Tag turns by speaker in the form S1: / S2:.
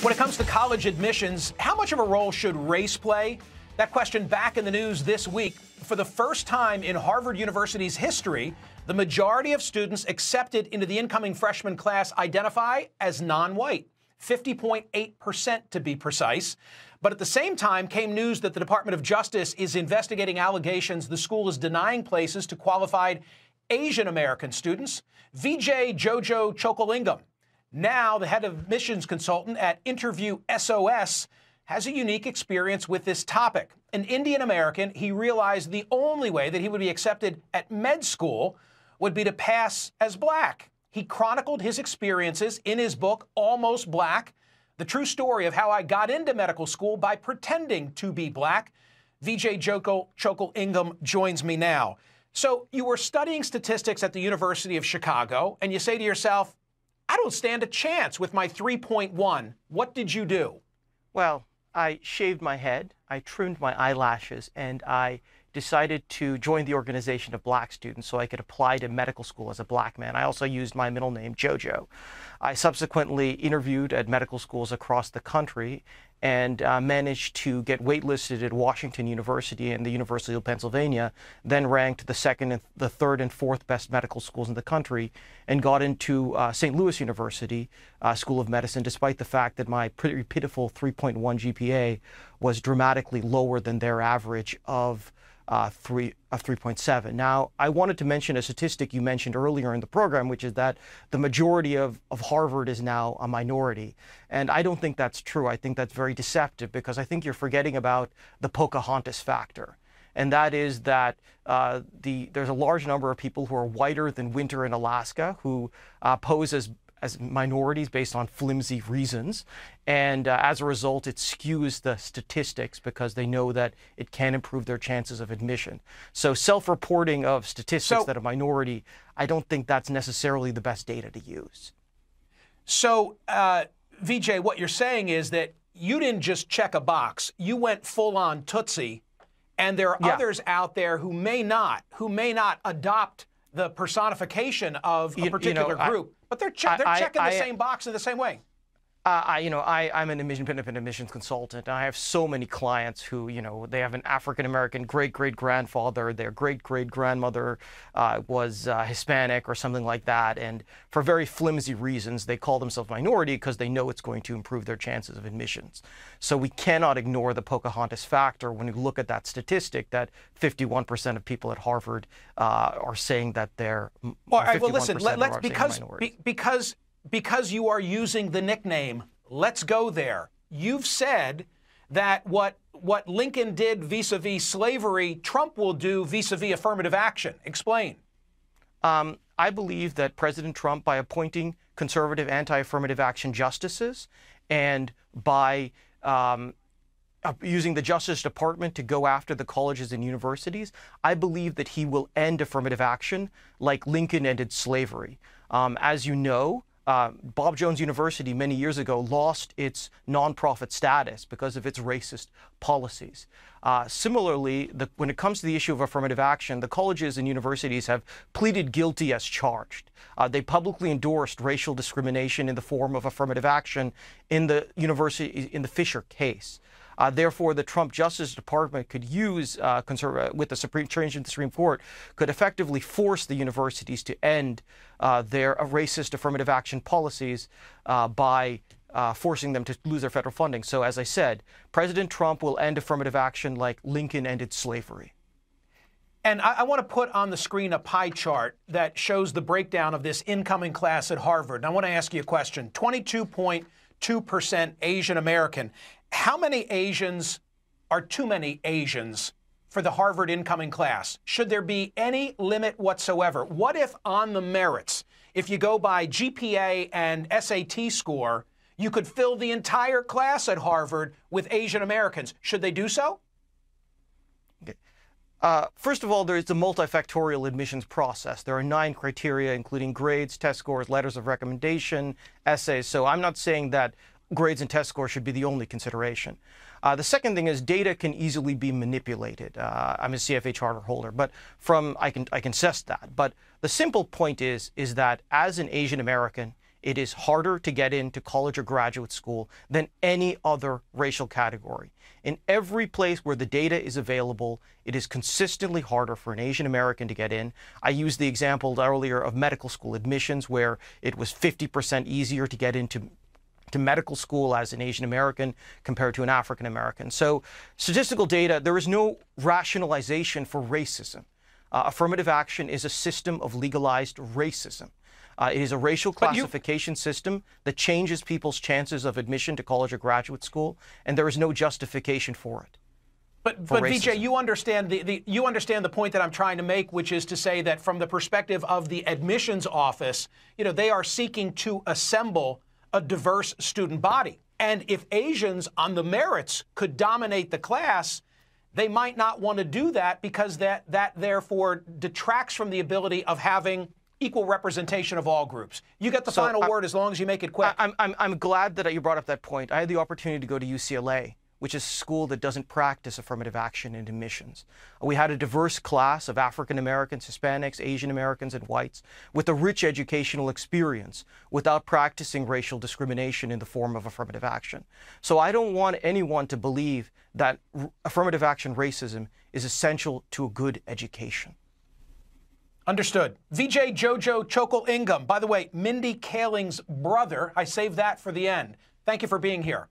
S1: When it comes to college admissions, how much of a role should race play? That question back in the news this week. For the first time in Harvard University's history, the majority of students accepted into the incoming freshman class identify as non-white, 50.8% to be precise. But at the same time came news that the Department of Justice is investigating allegations the school is denying places to qualified Asian American students. Vijay Jojo Chokal-Ingam, now the head of admissions consultant at Interview SOS, has a unique experience with this topic. An Indian American, he realized the only way that he would be accepted at med school would be to pass as black. He chronicled his experiences in his book, Almost Black, the true story of how I got into medical school by pretending to be black. Vijay Jojo Chokal-Ingam joins me now. So you were studying statistics at the University of Chicago, and you say to yourself, I don't stand a chance with my 3.1. What did you do?
S2: Well, I shaved my head, I trimmed my eyelashes, and I decided to join the organization of black students so I could apply to medical school as a black man. I also used my middle name, Jojo. I subsequently interviewed at medical schools across the country and managed to get waitlisted at Washington University and the University of Pennsylvania, then ranked the second and the third and fourth best medical schools in the country, and got into St. Louis University School of Medicine, despite the fact that my pretty pitiful 3.1 GPA was dramatically lower than their average of 3.7. Now, I wanted to mention a statistic you mentioned earlier in the program, which is that the majority of Harvard is now a minority. And I don't think that's true. I think that's very deceptive, because I think you're forgetting about the Pocahontas factor. And that is that there's a large number of people who are whiter than winter in Alaska who pose as minorities based on flimsy reasons. And as a result, it skews the statistics because they know that it can improve their chances of admission. So self-reporting of statistics that a minority, I don't think that's necessarily the best data to use. So,
S1: Vijay, what you're saying is that you didn't just check a box. You went full-on Tootsie, and there are others out there who may not adopt the personification of a particular group. But they're checking the same box in the same way.
S2: I'm an independent admissions consultant. I have so many clients who, they have an African-American great-great-grandfather, their great-great-grandmother was Hispanic or something like that, and for very flimsy reasons, they call themselves minority because they know it's going to improve their chances of admissions. So we cannot ignore the Pocahontas factor when you look at that statistic that 51% of people at Harvard are saying that they're
S1: all right, well, listen, because you are using the nickname, let's go there. You've said that what Lincoln did vis-a-vis slavery, Trump will do vis-a-vis affirmative action. Explain.
S2: I believe that President Trump, by appointing conservative anti-affirmative action justices and by using the Justice Department to go after the colleges and universities, I believe that he will end affirmative action like Lincoln ended slavery. As you know, Bob Jones University many years ago lost its nonprofit status because of its racist policies. Similarly, when it comes to the issue of affirmative action, the colleges and universities have pleaded guilty as charged. They publicly endorsed racial discrimination in the form of affirmative action in the Fisher case. Therefore, the Trump Justice Department could use, with the change in the Supreme Court, could effectively force the universities to end their racist affirmative action policies by forcing them to lose their federal funding. So, as I said, President Trump will end affirmative action like Lincoln ended slavery.
S1: And I want to put on the screen a pie chart that shows the breakdown of this incoming class at Harvard. And I want to ask you a question. 22.2% Asian American. How many Asians are too many Asians for the Harvard incoming class? Should there be any limit whatsoever? What if on the merits, if you go by GPA and SAT score, you could fill the entire class at Harvard with Asian Americans? Should they do so?
S2: Okay. First of all, there is the multifactorial admissions process. There are 9 criteria, including grades, test scores, letters of recommendation, essays. So I'm not saying that grades and test scores should be the only consideration. The second thing is data can easily be manipulated. I'm a CFA charter holder, but I can assess that. But the simple point is that as an Asian American it is harder to get into college or graduate school than any other racial category. In every place where the data is available, it is consistently harder for an Asian American to get in. I used the example earlier of medical school admissions, where it was 50% easier to get into medical school as an Asian American compared to an African American. So statistical data, there is no rationalization for racism. Affirmative action is a system of legalized racism. It is a racial classification system that changes people's chances of admission to college or graduate school, and there is no justification for it.
S1: But Vijay, you understand the point that I'm trying to make, which is to say that from the perspective of the admissions office, they are seeking to assemble a diverse student body. And if Asians on the merits could dominate the class, they might not want to do that because that therefore detracts from the ability of having equal representation of all groups. You get the final word as long as you make it quick.
S2: I'm glad that you brought up that point. I had the opportunity to go to UCLA, which is a school that doesn't practice affirmative action in admissions. We had a diverse class of African Americans, Hispanics, Asian Americans, and whites with a rich educational experience without practicing racial discrimination in the form of affirmative action. So I don't want anyone to believe that affirmative action racism is essential to a good education.
S1: Understood. Vijay Jojo Chokal-Ingam, by the way, Mindy Kaling's brother. I saved that for the end. Thank you for being here.